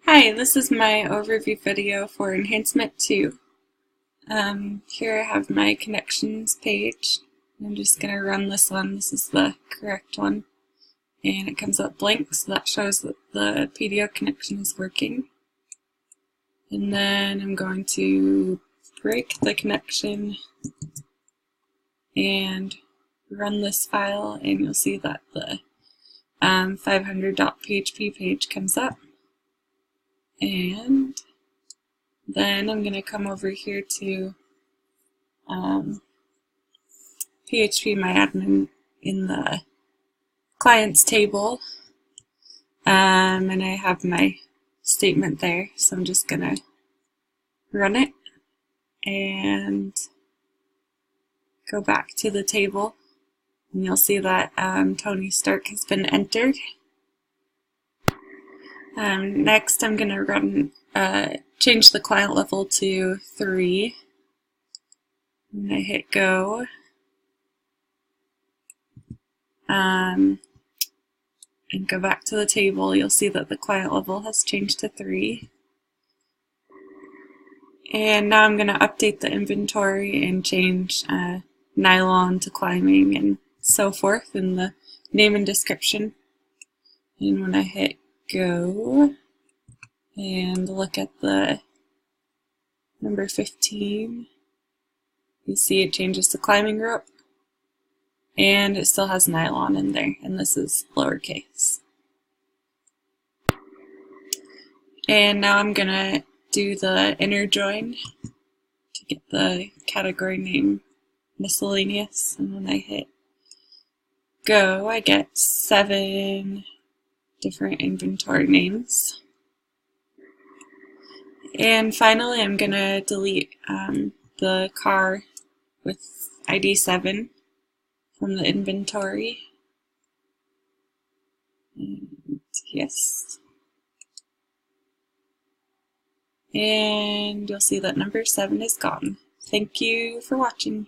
Hi, this is my overview video for Enhancement 2. Here I have my connections page. I'm just going to run this one. This is the correct one. And it comes up blank, so that shows that the PDO connection is working. And then I'm going to break the connection and run this file, and you'll see that the 500.php page comes up. And then I'm going to come over here to PHP My Admin in the clients table, and I have my statement there, so I'm just going to run it and go back to the table, and you'll see that Tony Stark has been entered. Next I'm going to run change the client level to 3, and I hit go. And go back to the table, you'll see that the client level has changed to 3. And now I'm going to update the inventory and change nylon to climbing and so forth in the name and description. And when I hit go and look at the number 15, you see it changes to climbing rope. And it still has nylon in there, and this is lowercase. And now I'm going to do the inner join to get the category name miscellaneous, and when I hit go, I get 7 different inventory names. And finally, I'm going to delete the car with ID 7 from the inventory. And yes. And you'll see that number 7 is gone. Thank you for watching.